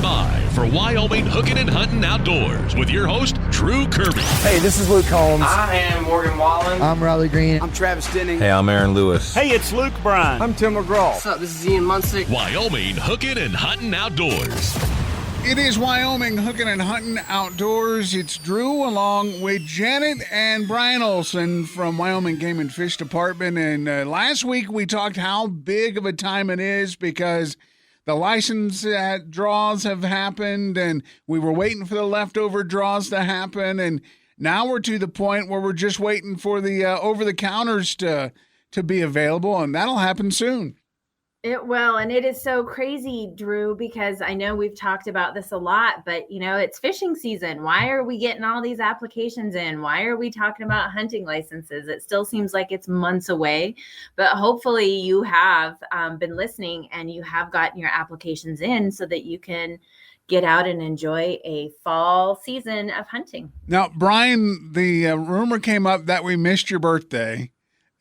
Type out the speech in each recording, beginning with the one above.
by for Wyoming Hookin Huntin Outdoors with your host, Drew Kirby. Hey, this is Luke Holmes. I am Morgan Wallen. I'm Riley Green. I'm Travis Denning. Hey, I'm Aaron Lewis. Hey, it's Luke Bryan. I'm Tim McGraw. What's up? This is Ian Munsick. Wyoming Hookin Huntin Outdoors. It is Wyoming Hookin Huntin Outdoors. It's Drew along with Janet and Brian Olson from Wyoming Game and Fish Department. And last week we talked how big of a time it is because the license draws have happened and we were waiting for the leftover draws to happen. And now we're to the point where we're just waiting for the over-the-counters to be available, and that'll happen soon. It will, and it is so crazy, Drew, because I know we've talked about this a lot, but, it's fishing season. Why are we getting all these applications in? Why are we talking about hunting licenses? It still seems like it's months away, but hopefully you have been listening and you have gotten your applications in so that you can get out and enjoy a fall season of hunting. Now, Brian, the rumor came up that we missed your birthday.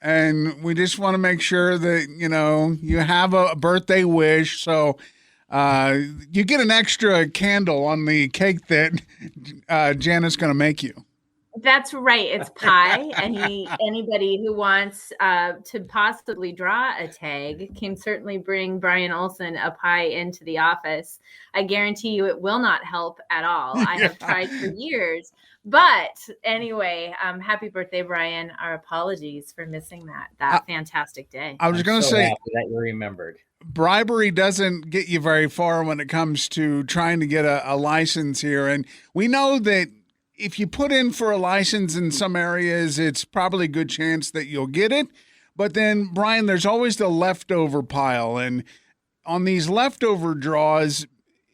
And we just want to make sure that, you have a birthday wish. So you get an extra candle on the cake that Janet's going to make you. That's right. It's pie. Anybody who wants to possibly draw a tag can certainly bring Brian Olson a pie into the office. I guarantee you it will not help at all. I have tried for years. But anyway, happy birthday, Brian. Our apologies for missing that fantastic day. I was going to say happy that you remembered. Bribery doesn't get you very far when it comes to trying to get a license here. And we know that if you put in for a license in some areas, it's probably a good chance that you'll get it. But then, Brian, there's always the leftover pile. And on these leftover draws,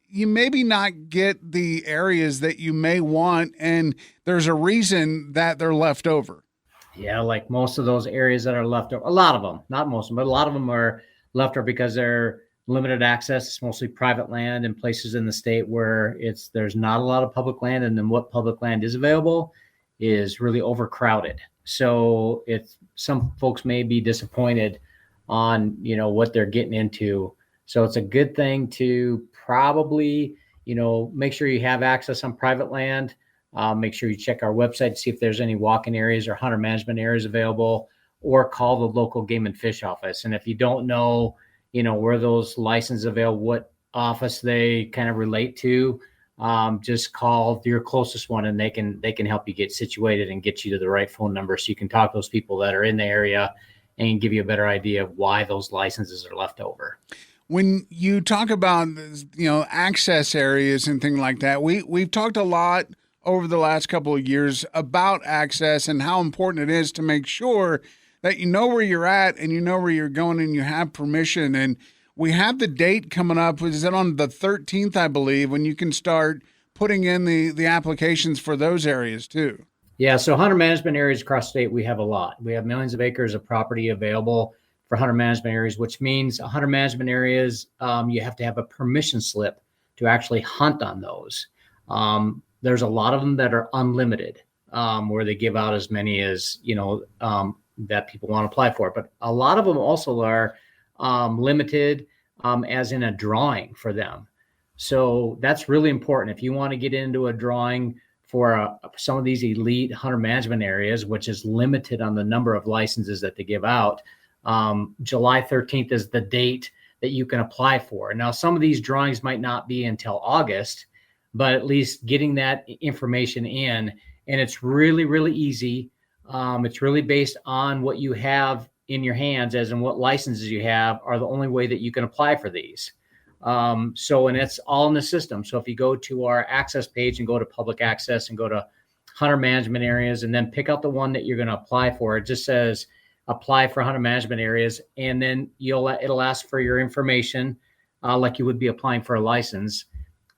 you maybe not get the areas that you may want, and there's a reason that they're left over. Yeah, like most of those areas that are left over, a lot of them, not most of them, but a lot of them are left over because they're limited access. It's mostly private land in places in the state where there's not a lot of public land, and then what public land is available is really overcrowded. So some folks may be disappointed on what they're getting into. So it's a good thing to probably, make sure you have access on private land. Make sure you check our website to see if there's any walk-in areas or hunter management areas available, or call the local game and fish office. And if you don't know, where those licenses available, what office they kind of relate to, just call your closest one and they can help you get situated and get you to the right phone number so you can talk to those people that are in the area and give you a better idea of why those licenses are left over. When you talk about, access areas and things like that, we've talked a lot over the last couple of years about access and how important it is to make sure that you know where you're at and you know where you're going and you have permission. And we have the date coming up. Is it on the 13th, I believe, when you can start putting in the applications for those areas too? Yeah, so hunter management areas across the state, we have a lot. We have millions of acres of property available for hunter management areas, which means hunter management areas, you have to have a permission slip to actually hunt on those. There's a lot of them that are unlimited, where they give out as many as, that people want to apply for. But a lot of them also are limited, as in a drawing for them. So that's really important. If you want to get into a drawing for some of these elite hunter management areas, which is limited on the number of licenses that they give out, July 13th is the date that you can apply for. Now, some of these drawings might not be until August, but at least getting that information in, and it's really, really easy. It's really based on what you have in your hands, as in what licenses you have are the only way that you can apply for these. And it's all in the system. So if you go to our access page and go to public access and go to hunter management areas and then pick out the one that you're going to apply for, it just says apply for hunter management areas, and then it'll ask for your information, like you would be applying for a license,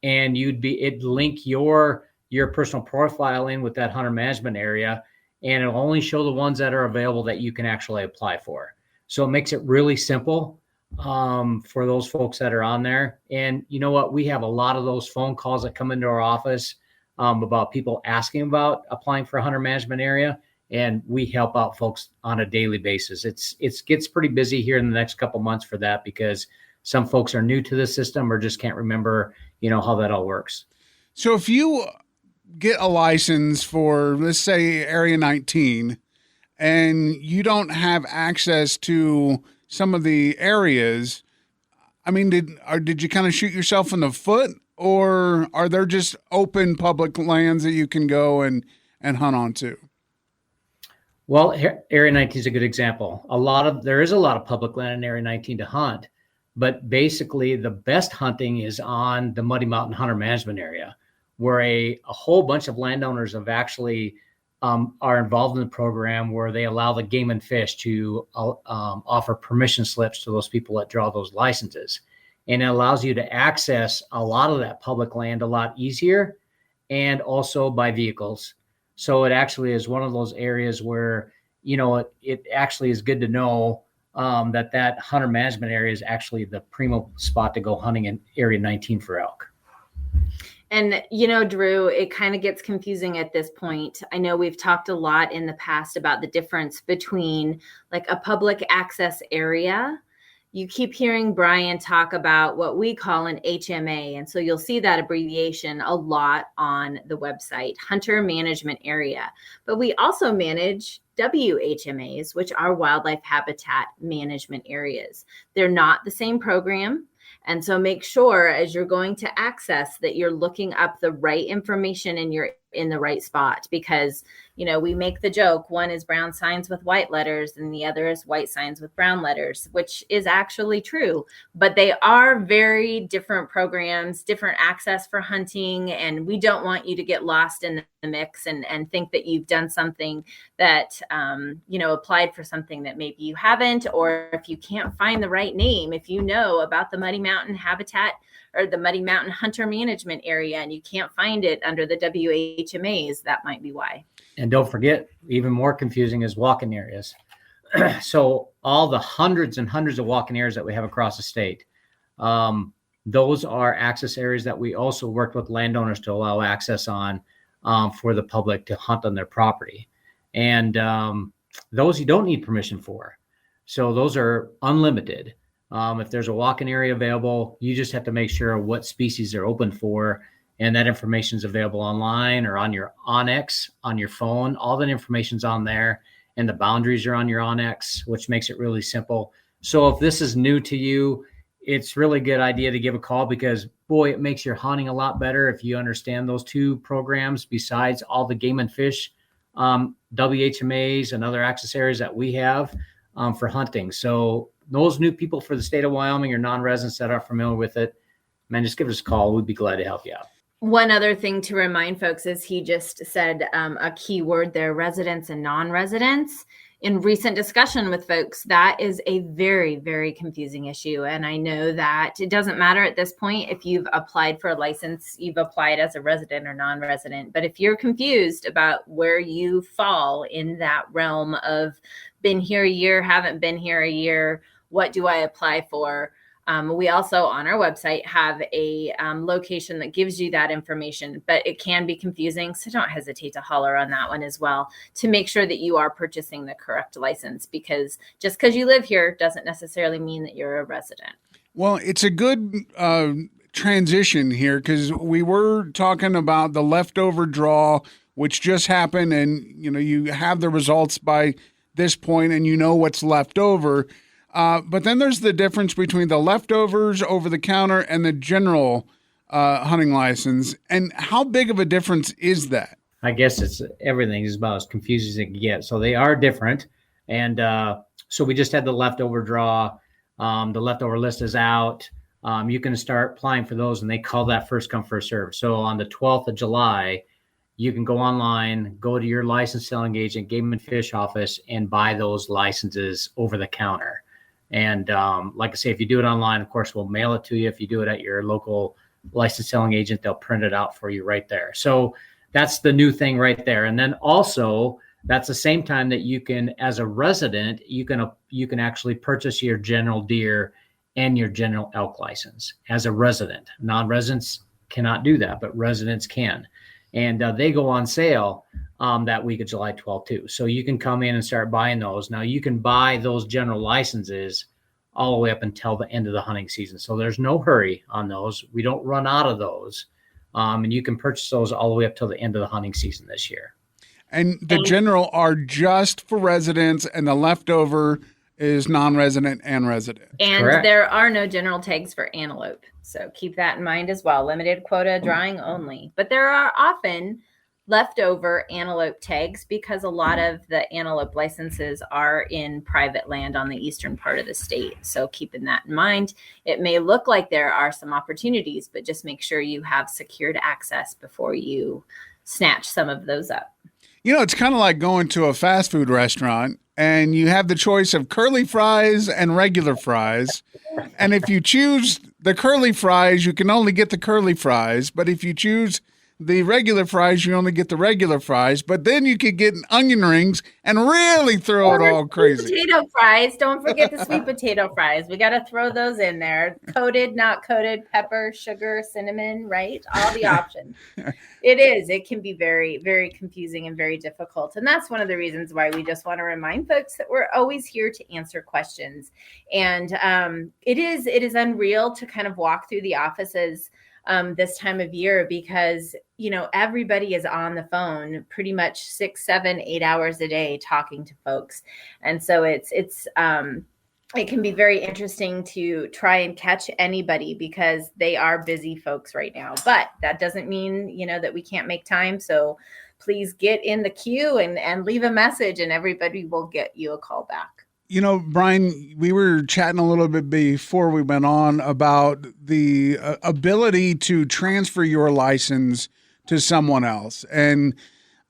and it'd link your personal profile in with that hunter management area, and it'll only show the ones that are available that you can actually apply for. So it makes it really simple for those folks that are on there. And you know what? We have a lot of those phone calls that come into our office about people asking about applying for a hunter management area. And we help out folks on a daily basis. It gets pretty busy here in the next couple months for that, because some folks are new to the system or just can't remember, how that all works. So if you get a license for, let's say, Area 19, and you don't have access to some of the areas, I mean, did you kind of shoot yourself in the foot, or are there just open public lands that you can go and hunt onto? Well, Area 19 is a good example. There is a lot of public land in Area 19 to hunt, but basically the best hunting is on the Muddy Mountain Hunter Management Area, where a whole bunch of landowners have actually are involved in the program, where they allow the game and fish to offer permission slips to those people that draw those licenses. And it allows you to access a lot of that public land a lot easier, and also by vehicles. So it actually is one of those areas where, it actually is good to know that hunter management area is actually the primo spot to go hunting in Area 19 for elk. And, Drew, it kind of gets confusing at this point. I know we've talked a lot in the past about the difference between like a public access area. You keep hearing Brian talk about what we call an HMA. And so you'll see that abbreviation a lot on the website, Hunter Management Area. But we also manage WHMAs, which are Wildlife Habitat Management Areas. They're not the same program. And so make sure as you're going to access that you're looking up the right information and you're in the right spot, because, we make the joke, one is brown signs with white letters and the other is white signs with brown letters, which is actually true, but they are very different programs, different access for hunting. And we don't want you to get lost in the mix and think that you've done something that, applied for something that maybe you haven't, or if you can't find the right name, if you know about the Muddy Mountain Habitat or the Muddy Mountain Hunter Management Area and you can't find it under the WHMAs, that might be why. And don't forget, even more confusing is walking areas. So all the hundreds and hundreds of walking areas that we have across the state, those are access areas that we also worked with landowners to allow access on for the public to hunt on their property. And those you don't need permission for. So those are unlimited. If there's a walking area available, you just have to make sure what species they're open for. And that information is available online or on your Onyx, on your phone. All that information's on there, and the boundaries are on your Onyx, which makes it really simple. So if this is new to you, it's really good idea to give a call, because boy, it makes your hunting a lot better if you understand those two programs besides all the game and fish, WHMAs and other access areas that we have for hunting. So those new people for the state of Wyoming or non-residents that are familiar with it, man, just give us a call. We'd be glad to help you out. One other thing to remind folks is he just said a key word there, residents and non-residents. In recent discussion with folks, that is a very, very confusing issue. And I know that it doesn't matter at this point if you've applied for a license, you've applied as a resident or non-resident. But if you're confused about where you fall in that realm of been here a year, haven't been here a year, what do I apply for? We also on our website have a location that gives you that information, but it can be confusing. So don't hesitate to holler on that one as well to make sure that you are purchasing the correct license, because just because you live here doesn't necessarily mean that you're a resident. Well, it's a good transition here, because we were talking about the leftover draw, which just happened, and you have the results by this point and what's left over. But then there's the difference between the leftovers, over the counter, and the general hunting license. And how big of a difference is that? I guess everything is about as confusing as it can get. So they are different. And so we just had the leftover draw. The leftover list is out. You can start applying for those, and they call that first come, first serve. So on the 12th of July, you can go online, go to your licensed selling agent, game and fish office, and buy those licenses over the counter. And like I say, if you do it online, of course, we'll mail it to you. If you do it at your local licensed selling agent, they'll print it out for you right there. So that's the new thing right there. And then also, that's the same time that you can, as a resident, you can actually purchase your general deer and your general elk license as a resident. Non-residents cannot do that, but residents can. And they go on sale that week of July 12th too. So you can come in and start buying those. Now you can buy those general licenses all the way up until the end of the hunting season. So there's no hurry on those. We don't run out of those. And you can purchase those all the way up till the end of the hunting season this year. And the general are just for residents, and the leftover is non-resident and resident. And Correct. there are no general tags for antelope. So keep that in mind as well. Limited quota drawing only. But there are often leftover antelope tags because a lot of the antelope licenses are in private land on the eastern part of the state. So keeping that in mind, it may look like there are some opportunities, but just make sure you have secured access before you snatch some of those up. You know, it's kind of like going to a fast food restaurant and you have the choice of curly fries and regular fries. And if you choose the curly fries, you can only get the curly fries. But if you choose the regular fries, you only get the regular fries. But then you could get onion rings and really throw it all crazy. Potato fries. Don't forget the sweet potato fries. We got to throw those in there. Coated, not coated, pepper, sugar, cinnamon, right? All the options. It can be very, very confusing and very difficult. And that's one of the reasons why we just want to remind folks that we're always here to answer questions. And it is unreal to kind of walk through the offices this time of year because, you know, everybody is on the phone pretty much 6, 7, 8 hours a day talking to folks. And so it can be very interesting to try and catch anybody because they are busy folks right now. But that doesn't mean, you know, that we can't make time. So please get in the queue and leave a message and everybody will get you a call back. You know, Brian, we were chatting a little bit before we went on about the ability to transfer your license to someone else. And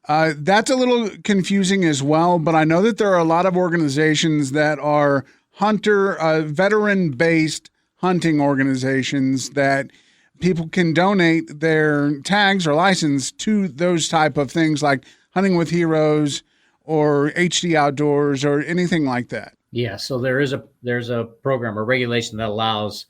that's a little confusing as well. But I know that there are a lot of organizations that are veteran-based hunting organizations that people can donate their tags or license to those type of things like Hunting with Heroes or HD Outdoors or anything like that. Yeah, so there's a program or regulation that allows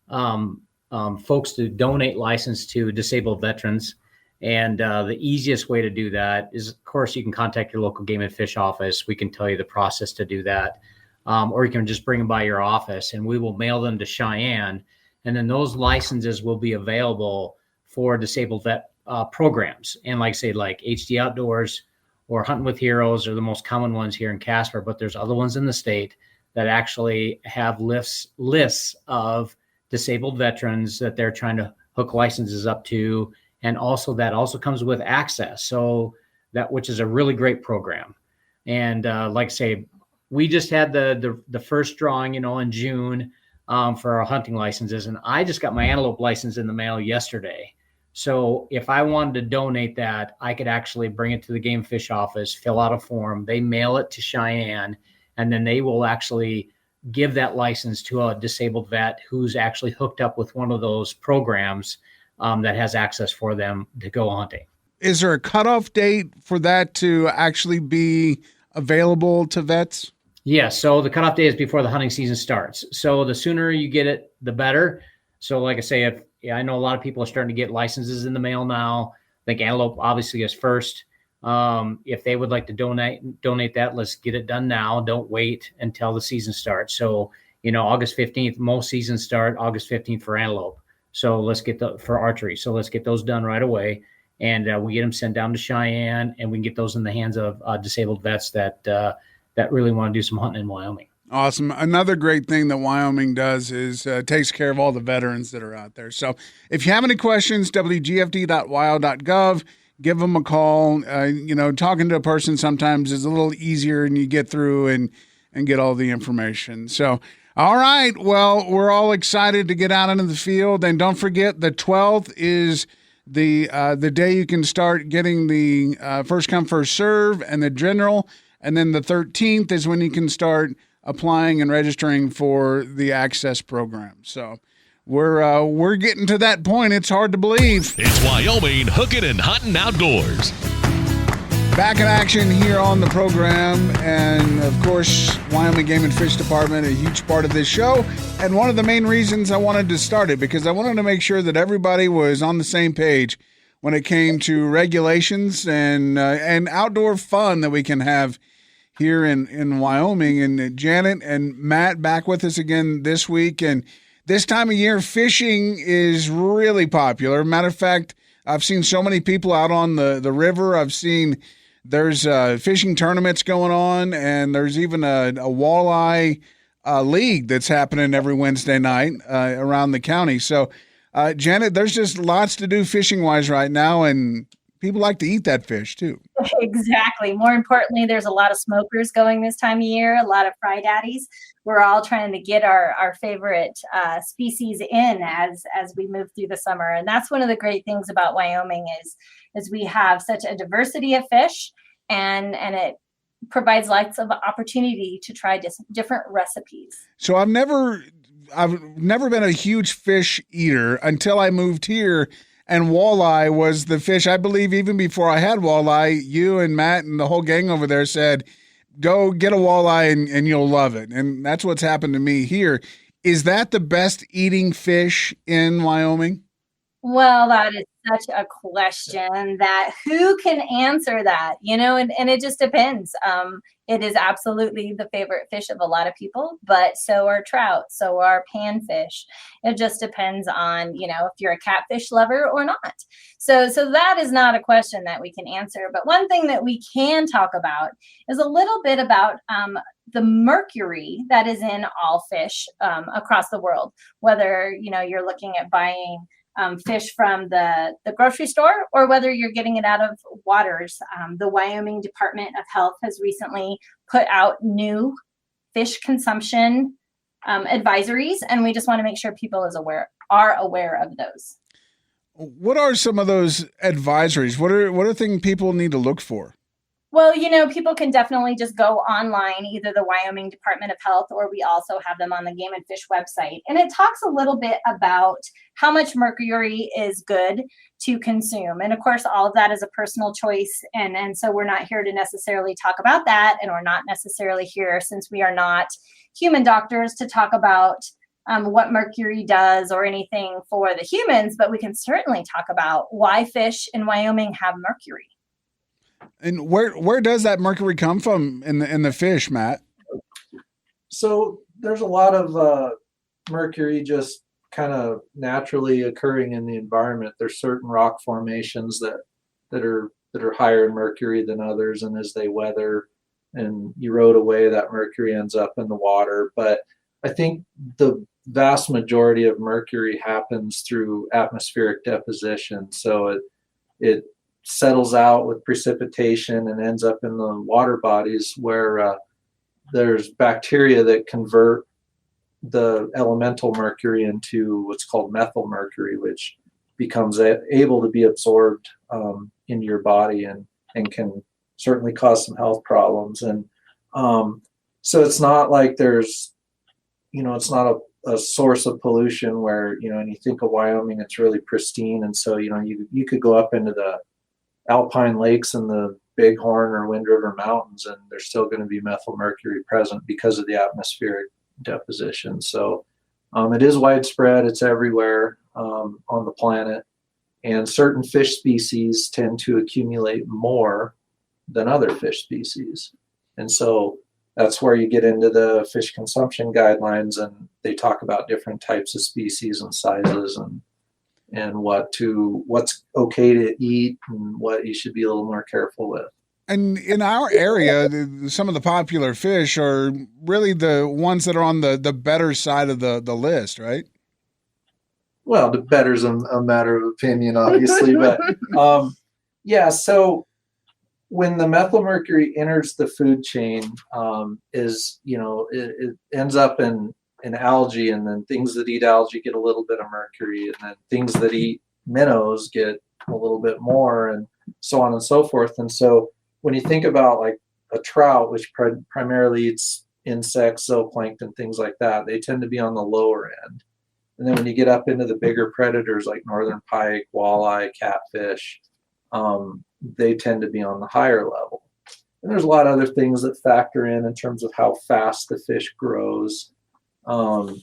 folks to donate license to disabled veterans. And the easiest way to do that is, of course, you can contact your local game and fish office. We can tell you the process to do that. Or you can just bring them by your office and we will mail them to Cheyenne. And then those licenses will be available for disabled vet programs. And like HD Outdoors or Hunting with Heroes are the most common ones here in Casper, but there's other ones in the state that actually have lists of disabled veterans that they're trying to hook licenses up to. And also that also comes with access. So which is a really great program. And we just had the first drawing, in June for our hunting licenses. And I just got my antelope license in the mail yesterday. So if I wanted to donate that, I could actually bring it to the game fish office, fill out a form. They mail it to Cheyenne, and then they will actually give that license to a disabled vet who's actually hooked up with one of those programs that has access for them to go hunting. Is there a cutoff date for that to actually be available to vets? Yeah, so the cutoff date is before the hunting season starts. So the sooner you get it, the better. So like I say, I know a lot of people are starting to get licenses in the mail now. I think antelope obviously is first. If they would like to donate that, let's get it done now. Don't wait until the season starts. So, August 15th, most seasons start August 15th for antelope. So let's get for archery. So let's get those done right away. And we get them sent down to Cheyenne and we can get those in the hands of disabled vets that really want to do some hunting in Wyoming. Awesome. Another great thing that Wyoming does is takes care of all the veterans that are out there. So if you have any questions, wgfd.wyo.gov, give them a call. Talking to a person sometimes is a little easier and you get through and get all the information. So, all right. Well, we're all excited to get out into the field. And don't forget, the 12th is the day you can start getting the first come, first serve and the general. And then the 13th is when you can start applying and registering for the access program. So we're getting to that point. It's hard to believe. It's Wyoming Hookin and Huntin Outdoors. Back in action here on the program. And of course, Wyoming Game and Fish Department, a huge part of this show. And one of the main reasons I wanted to start it, because I wanted to make sure that everybody was on the same page when it came to regulations and outdoor fun that we can have here in Wyoming. And Janet and Matt back with us again this week. And this time of year, fishing is really popular. Matter of fact, I've seen so many people out on the river. I've seen there's fishing tournaments going on, and there's even a walleye league that's happening every Wednesday night around the county. So, Janet, there's just lots to do fishing-wise right now, and people like to eat that fish too. Exactly. More importantly, there's a lot of smokers going this time of year, a lot of fry daddies. We're all trying to get our favorite species in as we move through the summer. And that's one of the great things about Wyoming is we have such a diversity of fish, and it provides lots of opportunity to try different recipes. So I've never been a huge fish eater until I moved here. And walleye was the fish, I believe, even before I had walleye, you and Matt and the whole gang over there said, go get a walleye and you'll love it. And that's what's happened to me here. Is that the best eating fish in Wyoming? Well, that is such a question that who can answer that, and it just depends. It is absolutely the favorite fish of a lot of people, but so are trout, so are panfish. It just depends on, if you're a catfish lover or not. So that is not a question that we can answer. But one thing that we can talk about is a little bit about the mercury that is in all fish across the world, whether, you're looking at buying fish from the grocery store, or whether you're getting it out of waters. The Wyoming Department of Health has recently put out new fish consumption advisories, and we just want to make sure people are aware of those. What are some of those advisories? What are things people need to look for? Well, people can definitely just go online, either the Wyoming Department of Health, or we also have them on the Game and Fish website. And it talks a little bit about how much mercury is good to consume. And of course, all of that is a personal choice. And so we're not here to necessarily talk about that. And we're not necessarily here, since we are not human doctors, to talk about what mercury does or anything for the humans. But we can certainly talk about why fish in Wyoming have mercury. And where does that mercury come from in the fish, Matt? So there's a lot of mercury just kind of naturally occurring in the environment. There's certain rock formations that are higher in mercury than others, and as they weather and erode away, that mercury ends up in the water. But I think the vast majority of mercury happens through atmospheric deposition. So it settles out with precipitation and ends up in the water bodies, where there's bacteria that convert the elemental mercury into what's called methyl mercury, which becomes able to be absorbed into your body and can certainly cause some health problems. And so it's not like there's, it's not a source of pollution where, and you think of Wyoming, it's really pristine. And so, you could go up into the alpine lakes in the Bighorn or Wind River Mountains, and there's still going to be methyl mercury present because of the atmospheric deposition. So it is widespread. It's everywhere on the planet, and certain fish species tend to accumulate more than other fish species. And so that's where you get into the fish consumption guidelines, and they talk about different types of species and sizes and what's okay to eat and what you should be a little more careful with. And in our area, some of the popular fish are really the ones that are on the better side of the list, right? Well, the better's a matter of opinion, obviously, but yeah. So when the methyl mercury enters the food chain, it ends up in algae, and then things that eat algae get a little bit of mercury, and then things that eat minnows get a little bit more, and so on and so forth. And so when you think about like a trout, which primarily eats insects, zooplankton, things like that, they tend to be on the lower end. And then when you get up into the bigger predators like northern pike, walleye, catfish, they tend to be on the higher level. And there's a lot of other things that factor in terms of how fast the fish grows, and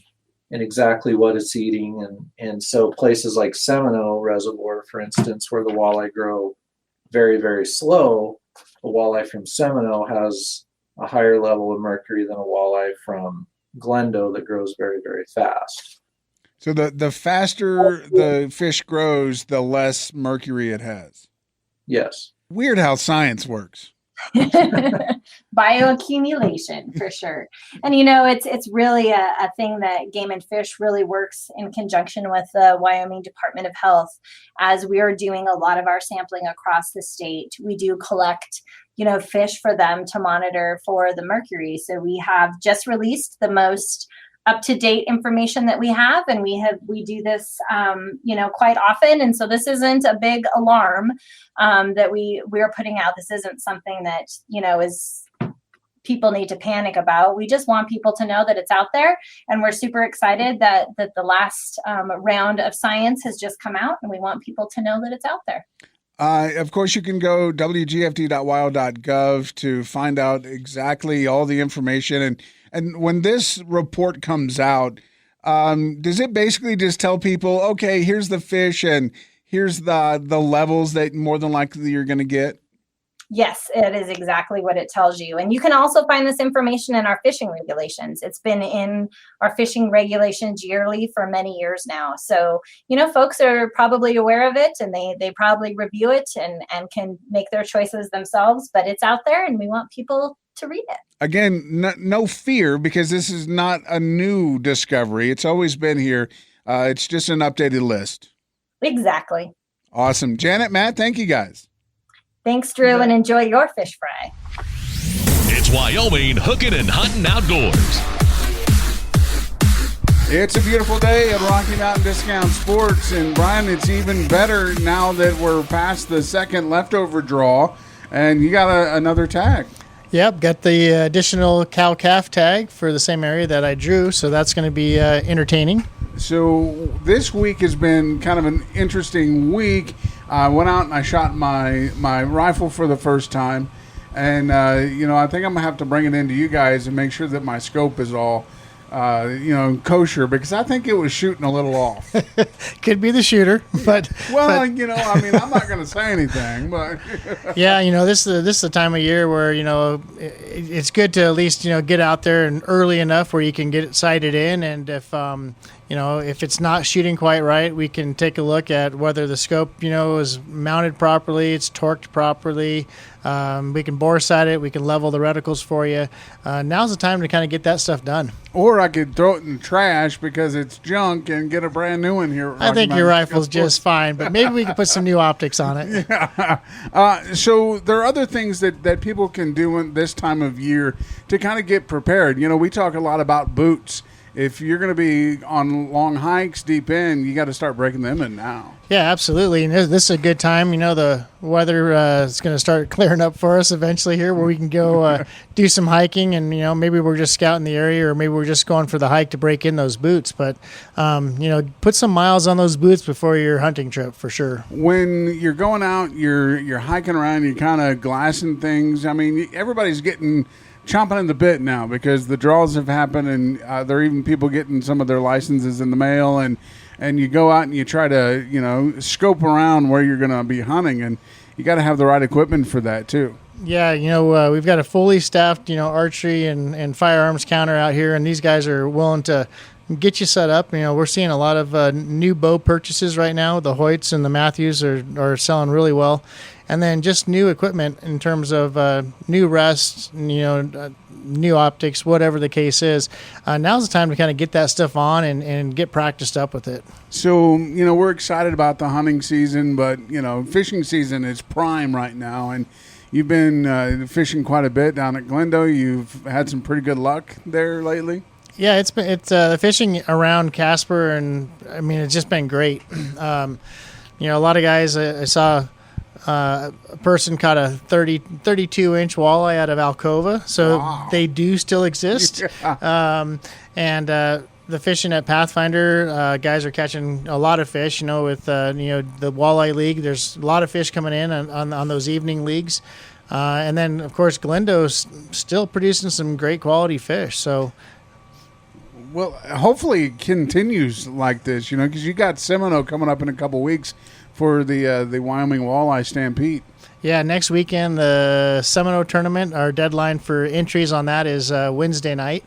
exactly what it's eating. And so places like Seminole Reservoir, for instance, where the walleye grow very, very slow, a walleye from Seminole has a higher level of mercury than a walleye from Glendo that grows very, very fast. So the faster the fish grows, the less mercury it has. Yes. Weird how science works. Bioaccumulation for sure. And it's really a thing that Game and Fish really works in conjunction with the Wyoming Department of Health. As we are doing a lot of our sampling across the state, we do collect fish for them to monitor for the mercury. So we have just released the most up-to-date information that we have, and we do this quite often. And so this isn't a big alarm that we're putting out. This isn't something that is people need to panic about. We just want people to know that it's out there, and we're super excited that the last round of science has just come out, and we want people to know that it's out there. Of course, you can go wgft.wyo.gov to find out exactly all the information. And when this report comes out, does it basically just tell people, okay, here's the fish and here's the levels that more than likely you're going to get? Yes, it is exactly what it tells you. And you can also find this information in our fishing regulations. It's been in our fishing regulations yearly for many years now. So, folks are probably aware of it, and they probably review it and can make their choices themselves, but it's out there and we want people to read it. Again, no fear, because this is not a new discovery. It's always been here. It's just an updated list. Exactly. Awesome. Janet, Matt, thank you guys. Thanks, Drew, and enjoy your fish fry. It's Wyoming Hookin and Huntin Outdoors. It's a beautiful day at Rocky Mountain Discount Sports. And, Brian, it's even better now that we're past the second leftover draw, and you got another tag. Yep, got the additional cow-calf tag for the same area that I drew, so that's going to be entertaining. So this week has been kind of an interesting week. I went out and I shot my rifle for the first time, and I think I'm gonna have to bring it into you guys and make sure that my scope is all kosher, because I think it was shooting a little off. Could be the shooter, but I'm not going to say anything, but yeah, this is the time of year where it's good to at least get out there and early enough where you can get it sighted in, and if it's not shooting quite right, we can take a look at whether the scope is mounted properly, it's torqued properly. We can bore sight it. We can level the reticles for you. Now's the time to kind of get that stuff done. Or I could throw it in the trash because it's junk and get a brand new one here. I think your rifle's just fine, but maybe we can put some new optics on it. Yeah. So there are other things that people can do in this time of year to kind of get prepared. We talk a lot about boots. If you're going to be on long hikes deep in, you got to start breaking them in now. Yeah, absolutely. And this is a good time. The weather is going to start clearing up for us eventually here, where we can go do some hiking, and maybe we're just scouting the area, or maybe we're just going for the hike to break in those boots. But put some miles on those boots before your hunting trip for sure. When you're going out, you're hiking around, you're kind of glassing things. I mean, everybody's chomping in the bit now because the draws have happened, and there are even people getting some of their licenses in the mail, and you go out and you try to scope around where you're going to be hunting, and you got to have the right equipment for that too. Yeah, we've got a fully staffed archery and firearms counter out here, and these guys are willing to get you set up. We're seeing a lot of new bow purchases right now. The Hoyts and the Matthews are selling really well. And then just new equipment in terms of new rests, new optics, whatever the case is. Now's the time to kind of get that stuff on and get practiced up with it. So, we're excited about the hunting season, but, fishing season is prime right now. And you've been fishing quite a bit down at Glendo. You've had some pretty good luck there lately. Yeah, it's the fishing around Casper, and it's just been great. A lot of guys, I saw a person caught a 32-inch walleye out of Alcova, so wow. They do still exist. Yeah. The fishing at Pathfinder, guys are catching a lot of fish. With the walleye league, there's a lot of fish coming in on those evening leagues, and then of course Glendo's still producing some great quality fish. So. Well, hopefully it continues like this, because you got Seminole coming up in a couple weeks for the Wyoming Walleye Stampede. Yeah, next weekend, the Seminole tournament, our deadline for entries on that is Wednesday night.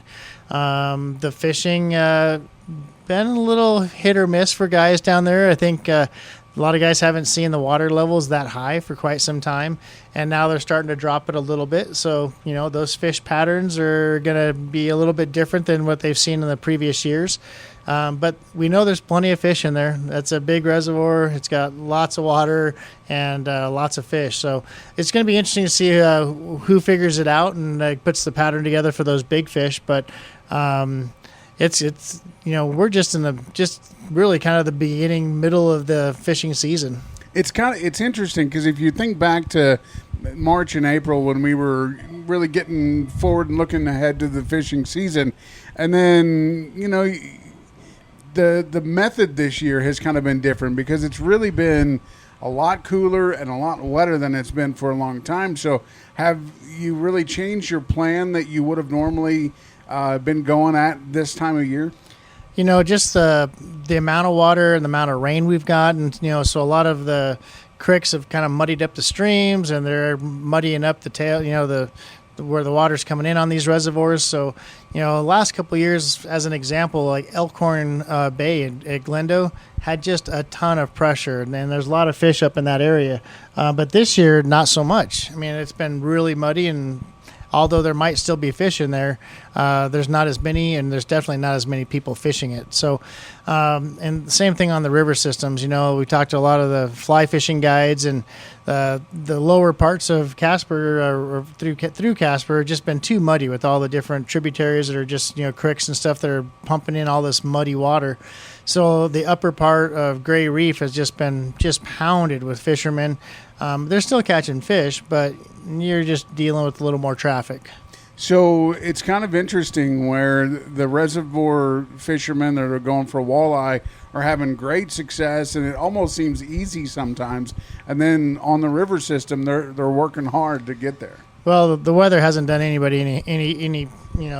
The fishing, been a little hit or miss for guys down there. I think a lot of guys haven't seen the water levels that high for quite some time, and now they're starting to drop it a little bit. So, those fish patterns are going to be a little bit different than what they've seen in the previous years. But we know there's plenty of fish in there. That's a big reservoir. It's got lots of water and lots of fish. So it's going to be interesting to see who figures it out and puts the pattern together for those big fish. But it's we're just really kind of the middle of the fishing season. It's interesting because if you think back to March and April when we were really getting forward and looking ahead to the fishing season, and then the method this year has kind of been different because it's really been a lot cooler and a lot wetter than it's been for a long time. So have you really changed your plan that you would have normally been going at this time of year? Just the amount of water and the amount of rain we've gotten, so a lot of the creeks have kind of muddied up the streams and they're muddying up the tail, where the water's coming in on these reservoirs. So, the last couple of years, as an example, like Elkhorn Bay at Glendo had just a ton of pressure, and there's a lot of fish up in that area. But this year, not so much. I mean, it's been really muddy, and although there might still be fish in there, there's not as many, and there's definitely not as many people fishing it. So, and the same thing on the river systems. We talked to a lot of the fly fishing guides, and the lower parts of Casper or through Casper have just been too muddy with all the different tributaries that are just creeks and stuff that are pumping in all this muddy water. So the upper part of Gray Reef has just been pounded with fishermen. They're still catching fish, but you're just dealing with a little more traffic. So it's kind of interesting where the reservoir fishermen that are going for walleye are having great success, and it almost seems easy sometimes. And then on the river system, they're working hard to get there. Well, the weather hasn't done anybody any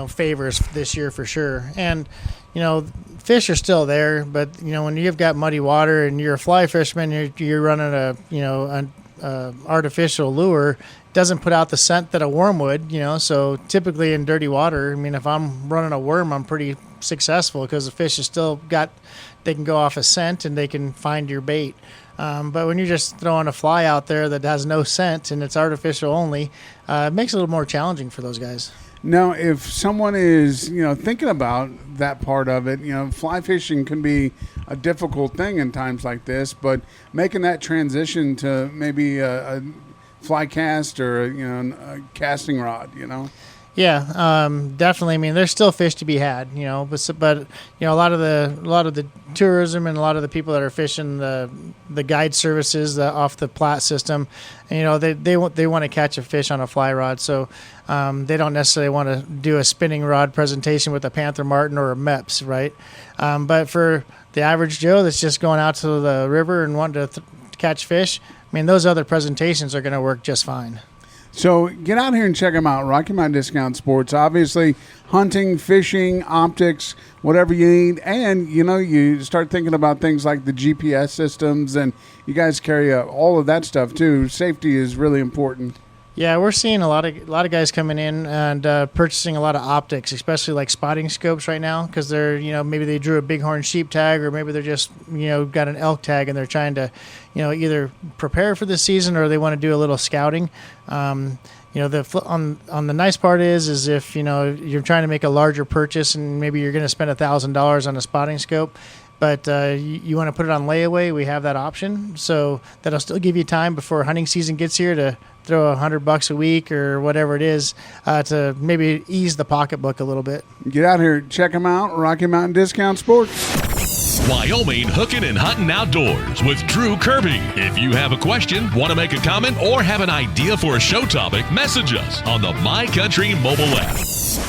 favors this year for sure. And fish are still there, but when you've got muddy water and you're a fly fisherman, you're running an artificial lure, doesn't put out the scent that a worm would, so typically in dirty water, if I'm running a worm, I'm pretty successful because the fish has still they can go off a scent and they can find your bait. But when you're just throwing a fly out there that has no scent and it's artificial only, it makes it a little more challenging for those guys. Now, if someone is, thinking about that part of it, fly fishing can be a difficult thing in times like this, but making that transition to maybe a fly cast or, a casting rod, Yeah, definitely. There's still fish to be had, but a lot of the tourism and a lot of the people that are fishing the guide services off the Platte system, they want to catch a fish on a fly rod, so they don't necessarily want to do a spinning rod presentation with a Panther Martin or a Meps, right? But for the average Joe that's just going out to the river and wanting to catch fish, those other presentations are going to work just fine. So get out here and check them out. Rocky Mountain Discount Sports. Obviously, hunting, fishing, optics, whatever you need. And, you start thinking about things like the GPS systems, and you guys carry all of that stuff, too. Safety is really important. Yeah, we're seeing a lot of guys coming in and purchasing a lot of optics, especially like spotting scopes right now, because they're maybe they drew a bighorn sheep tag, or maybe they're just got an elk tag and they're trying to either prepare for the season or they want to do a little scouting. On the nice part is if you're trying to make a larger purchase and maybe you're going to spend $1,000 on a spotting scope, but you want to put it on layaway, we have that option. So that'll still give you time before hunting season gets here to throw $100 a week or whatever it is to maybe ease the pocketbook a little bit. Get out here, check them out, Rocky Mountain Discount Sports. Wyoming Hookin and Huntin Outdoors with Drew Kirby. If you have a question, want to make a comment, or have an idea for a show topic, message us on the My Country mobile app.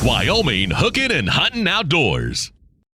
Wyoming Hookin and Huntin Outdoors.